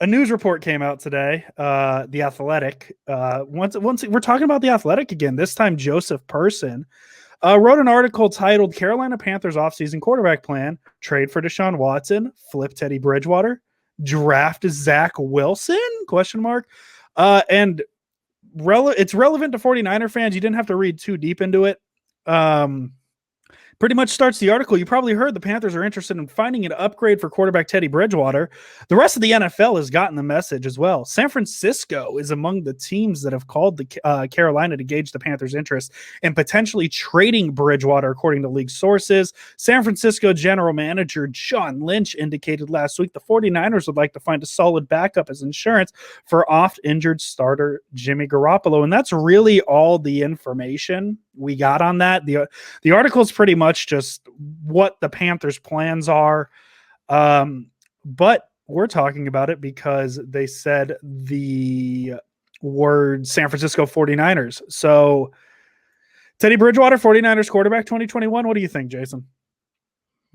a news report came out today. The Athletic. Once we're talking about the Athletic again. This time, Joseph Person wrote an article titled "Carolina Panthers offseason quarterback plan: Trade for Deshaun Watson, flip Teddy Bridgewater, draft Zach Wilson?" Question mark. And it's relevant to 49er fans. You didn't have to read too deep into it. Pretty much starts the article. You probably heard the Panthers are interested in finding an upgrade for quarterback Teddy Bridgewater. The rest of the NFL has gotten the message as well. San Francisco is among the teams that have called the Carolina to gauge the Panthers' interest in potentially trading Bridgewater, according to league sources. San Francisco general manager John Lynch indicated last week the 49ers would like to find a solid backup as insurance for oft-injured starter Jimmy Garoppolo. And that's really all the information we got on that. The article is pretty much just what the Panthers' plans are. But we're talking about it because they said the word San Francisco 49ers. So Teddy Bridgewater, 49ers quarterback 2021. What do you think, Jason?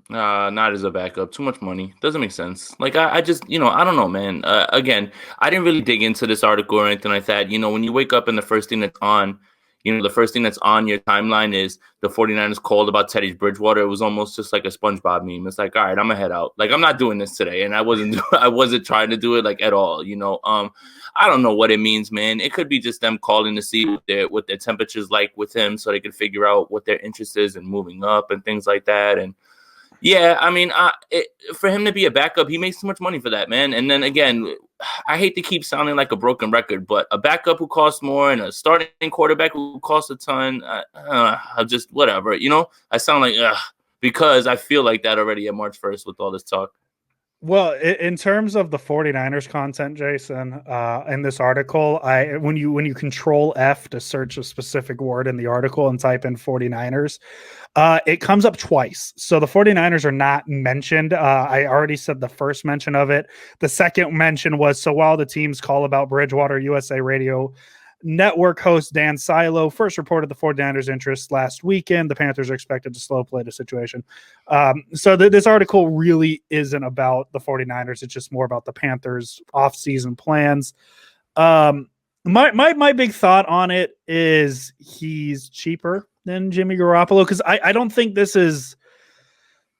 Not as a backup. Too much money. Doesn't make sense. Like, I just, I don't know, man. Again, I didn't really dig into this article or anything like that. When you wake up and the first thing that's on your timeline is the 49ers called about Teddy Bridgewater. It was almost just like a SpongeBob meme. It's like, all right, I'm gonna head out. Like, I'm not doing this today. And I wasn't trying to do it like at all, I don't know what it means, man. It could be just them calling to see what their temperature's like with him so they could figure out what their interest is in moving up and things like that. And yeah, I mean, for him to be a backup, he makes too much money for that, man. And then again, I hate to keep sounding like a broken record, but a backup who costs more and a starting quarterback who costs a ton, just whatever. I sound like because I feel like that already at March 1st with all this talk. Well, in terms of the 49ers content, Jason, in this article, when you control F to search a specific word in the article and type in 49ers, it comes up twice. So the 49ers are not mentioned. I already said the first mention of it. The second mention was, so while the teams call about Bridgewater, USA Radio Network host Dan Silo first reported the 49ers' interest last weekend. The Panthers are expected to slow play the situation. So this article really isn't about the 49ers. It's just more about the Panthers' offseason plans. My big thought on it is he's cheaper than Jimmy Garoppolo because I don't think this is –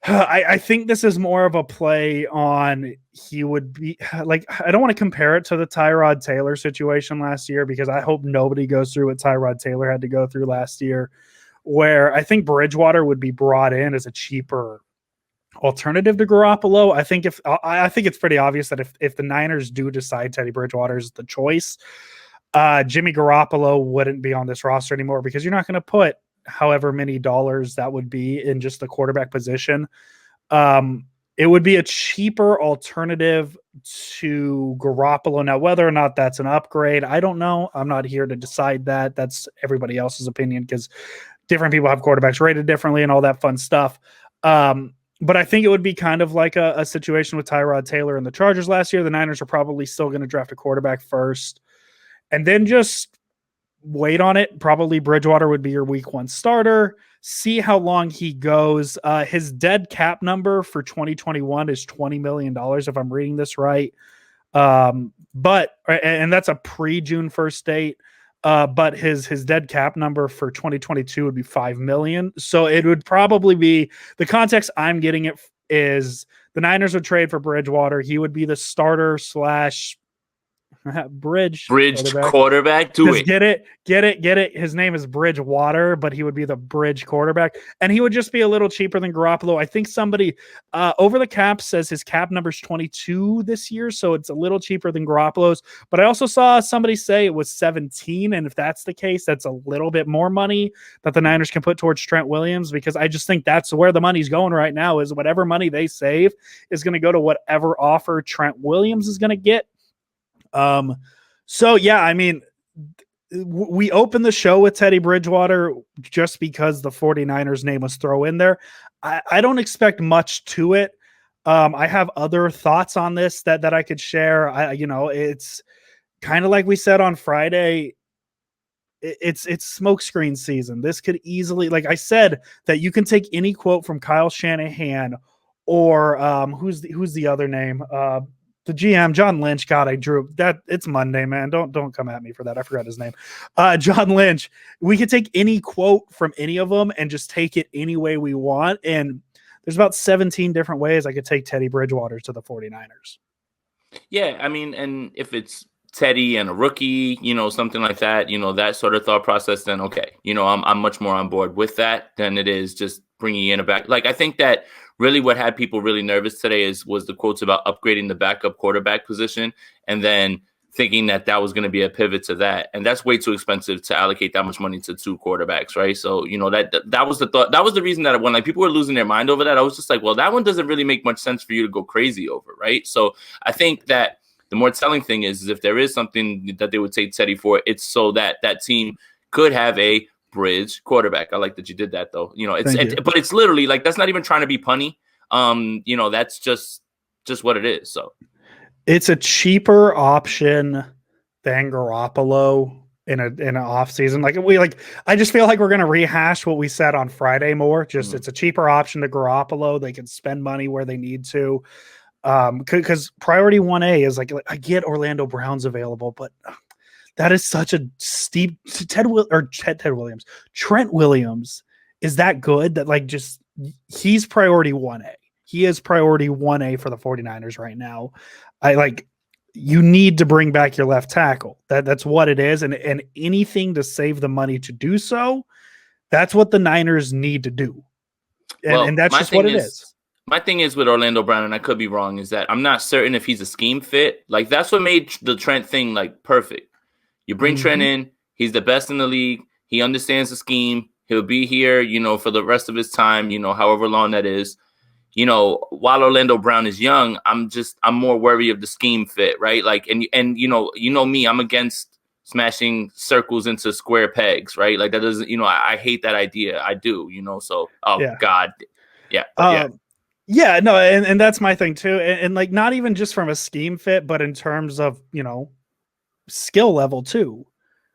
I think this is more of a play on he would be like, I don't want to compare it to the Tyrod Taylor situation last year because I hope nobody goes through what Tyrod Taylor had to go through last year, where I think Bridgewater would be brought in as a cheaper alternative to Garoppolo. I think it's pretty obvious that if the Niners do decide Teddy Bridgewater is the choice, Jimmy Garoppolo wouldn't be on this roster anymore because you're not going to put however many dollars that would be in just the quarterback position. It would be a cheaper alternative to Garoppolo. Now, whether or not that's an upgrade, I don't know. I'm not here to decide that. That's everybody else's opinion because different people have quarterbacks rated differently and all that fun stuff. But I think it would be kind of like a situation with Tyrod Taylor and the Chargers last year. The Niners are probably still going to draft a quarterback first and then just wait on it. Probably Bridgewater would be your week one starter. See how long he goes. His dead cap number for 2021 is $20 million, if I'm reading this right. But that's a pre-June 1st date. But his dead cap number for 2022 would be $5 million. So it would probably be, the context I'm getting it is the Niners would trade for Bridgewater. He would be the starter / bridge quarterback. Do it. Get it. His name is Bridgewater, but he would be the bridge quarterback, and he would just be a little cheaper than Garoppolo. I think somebody over the cap says his cap number is 22 this year, so it's a little cheaper than Garoppolo's. But I also saw somebody say it was 17, and if that's the case, that's a little bit more money that the Niners can put towards Trent Williams, because I just think that's where the money's going right now. Is whatever money they save is going to go to whatever offer Trent Williams is going to get. So yeah, I mean, we opened the show with Teddy Bridgewater just because the 49ers name was thrown in there. I don't expect much to it. I have other thoughts on this that I could share. It's kind of like we said on Friday, it's smokescreen season. This could easily, like I said, that you can take any quote from Kyle Shanahan or who's the other name? the GM, John Lynch. God, I drew that. It's Monday, man. Don't come at me for that. I forgot his name. John Lynch. We could take any quote from any of them and just take it any way we want. And there's about 17 different ways I could take Teddy Bridgewater to the 49ers. Yeah, I mean, and if it's Teddy and a rookie, something like that, that sort of thought process, then okay, I'm much more on board with that than it is just bringing in a back. Like, I think that really what had people really nervous today was the quotes about upgrading the backup quarterback position, and then thinking that was going to be a pivot to that, and that's way too expensive to allocate that much money to two quarterbacks, right? So that was the thought. That was the reason that when like people were losing their mind over that, I was just like, well, that one doesn't really make much sense for you to go crazy over, right? So I think that the more telling thing is if there is something that they would take Teddy for, it's so that that team could have a bridge quarterback. I like that you did that, though. But it's literally like, that's not even trying to be punny. That's just what it is. So it's a cheaper option than Garoppolo in an off season. I just feel like we're going to rehash what we said on Friday more. Just it's a cheaper option to Garoppolo. They can spend money where they need to. Because priority 1A is like I get Orlando Brown's available, but that is such a steep Trent Williams is that good that he's priority 1A. He is priority 1A for the 49ers right now. You need to bring back your left tackle. That's what it is. And anything to save the money to do so, that's what the Niners need to do. And that's just what it is. My thing is with Orlando Brown, and I could be wrong, is that I'm not certain if he's a scheme fit. Like, that's what made the Trent thing perfect. You bring Trent in, he's the best in the league. He understands the scheme. He'll be here, for the rest of his time, however long that is. While Orlando Brown is young, I'm more worried of the scheme fit, right? Like, and me, I'm against smashing circles into square pegs, right? Like, that doesn't, I hate that idea. I do, so, God. Yeah. Yeah, no, and that's my thing too. And not even just from a scheme fit, but in terms of, skill level too.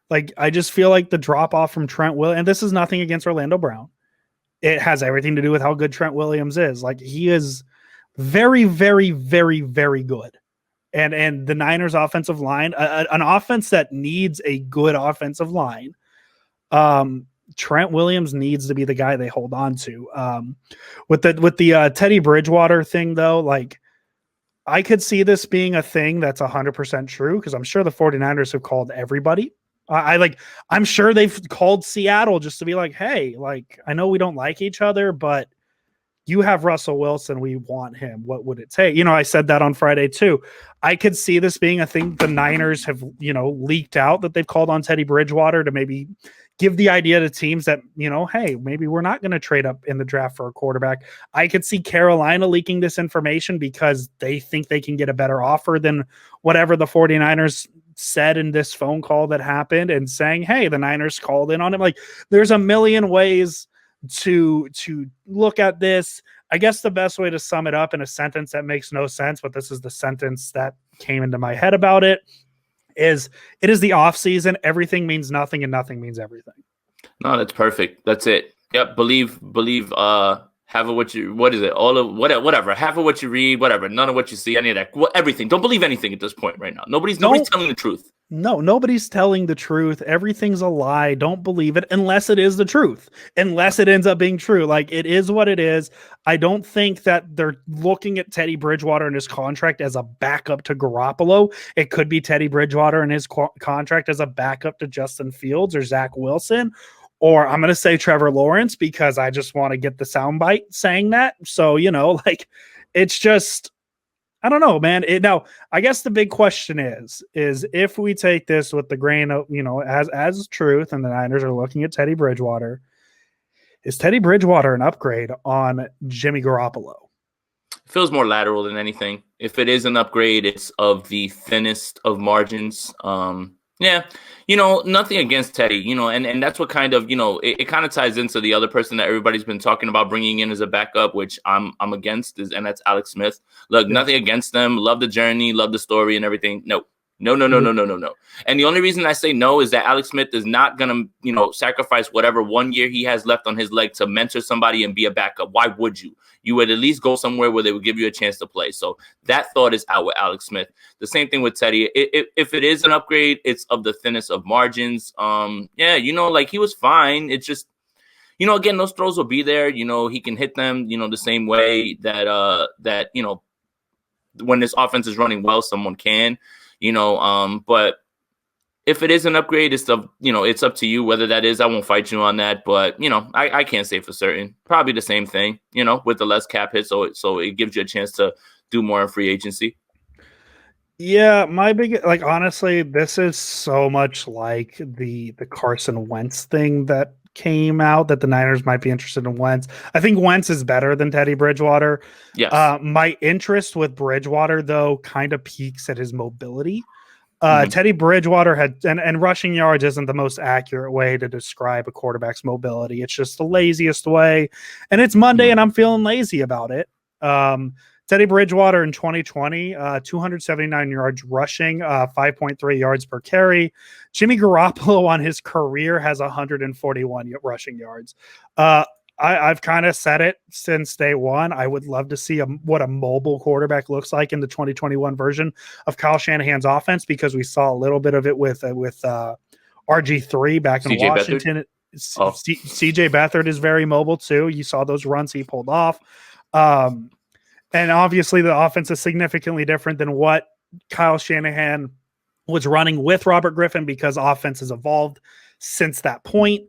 Like, I just feel like the drop off from Trent Williams, and this is nothing against Orlando Brown. It has everything to do with how good Trent Williams is. Like, he is very, very, very, very good. And the Niners offensive line, an offense that needs a good offensive line. Trent Williams needs to be the guy they hold on to. With the Teddy Bridgewater thing, though, I could see this being a thing that's 100% true, because I'm sure the 49ers have called everybody. I'm sure they've called Seattle just to be like, hey, I know we don't like each other, but you have Russell Wilson. We want him. What would it take? I said that on Friday too. I could see this being a thing. The Niners have, leaked out that they've called on Teddy Bridgewater to maybe give the idea to teams that, hey, maybe we're not going to trade up in the draft for a quarterback. I could see Carolina leaking this information because they think they can get a better offer than whatever the 49ers said in this phone call that happened, and saying, hey, the Niners called in on him. There's a million ways to look at this. I guess the best way to sum it up in a sentence that makes no sense, but this is the sentence that came into my head about it, is it is the off season. Everything means nothing and nothing means everything. No, that's perfect. That's it. Yep. Believe, half of what you, what is it? All of whatever, half of what you read, whatever, none of what you see, any of that, everything. Don't believe anything at this point right now. Nobody's telling the truth. No, nobody's telling the truth. Everything's a lie. Don't believe it unless it is the truth, unless it ends up being true. It is what it is. I don't think that they're looking at Teddy Bridgewater and his contract as a backup to Garoppolo. It could be Teddy Bridgewater and his contract as a backup to Justin Fields or Zach Wilson, or I'm going to say Trevor Lawrence, because I just want to get the soundbite saying that. So, it's just, I don't know, man. Now, I guess the big question is if we take this with the grain of, as truth, and the Niners are looking at Teddy Bridgewater, is Teddy Bridgewater an upgrade on Jimmy Garoppolo? It feels more lateral than anything. If it is an upgrade, it's of the thinnest of margins. Yeah, nothing against Teddy, and that's what kind of, it kind of ties into the other person that everybody's been talking about bringing in as a backup, which I'm against, and that's Alex Smith. Look, nothing against them. Love the journey, love the story and everything. Nope. No, no, no, no, no, no, no. And the only reason I say no is that Alex Smith is not going to, sacrifice whatever 1 year he has left on his leg to mentor somebody and be a backup. Why would you? You would at least go somewhere where they would give you a chance to play. So that thought is out with Alex Smith. The same thing with Teddy. If it is an upgrade, it's of the thinnest of margins. Yeah, he was fine. It's just, again, those throws will be there. He can hit them, the same way that when this offense is running well, someone can. But if it is an upgrade, it's up to you whether that is. I won't fight you on that, but I can't say for certain. Probably the same thing, with the less cap hit, so it gives you a chance to do more in free agency. Yeah, my big honestly, this is so much like the Carson Wentz thing that came out that the Niners might be interested in Wentz. I think Wentz is better than Teddy Bridgewater. Yes. My interest with Bridgewater though kind of peaks at his mobility. Mhm. Teddy Bridgewater had and rushing yards isn't the most accurate way to describe a quarterback's mobility. It's just the laziest way, and it's Monday, and I'm feeling lazy about it. Teddy Bridgewater in 2020, 279 yards rushing, 5.3 yards per carry. Jimmy Garoppolo on his career has 141 rushing yards. I've kind of said it since day one. I would love to see what a mobile quarterback looks like in the 2021 version of Kyle Shanahan's offense, because we saw a little bit of it with RG3 back in CJ Washington. CJ Beathard is very mobile too. You saw those runs he pulled off. And obviously the offense is significantly different than what Kyle Shanahan was running with Robert Griffin, because offense has evolved since that point.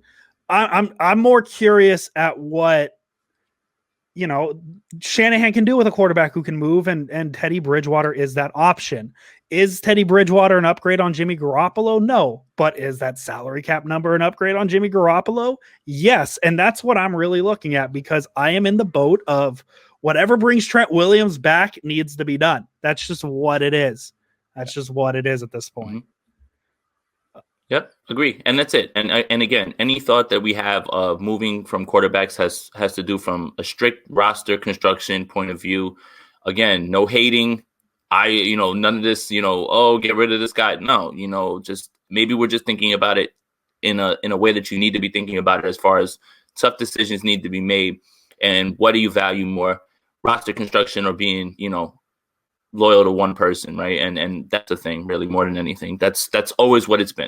I'm more curious at what Shanahan can do with a quarterback who can move, and Teddy Bridgewater is that option. Is Teddy Bridgewater an upgrade on Jimmy Garoppolo? No. But is that salary cap number an upgrade on Jimmy Garoppolo? Yes. And that's what I'm really looking at, because I am in the boat of whatever brings Trent Williams back needs to be done. That's just what it is. That's just what it is at this point. Mm-hmm. Yep, agree. And that's it. And again, any thought that we have of moving from quarterbacks has to do from a strict roster construction point of view. Again, no hating. None of this, get rid of this guy. No, just maybe we're just thinking about it in a way that you need to be thinking about it, as far as tough decisions need to be made. And what do you value more, roster construction or being, loyal to one person, right? And that's the thing, really, more than anything. That's always what it's been.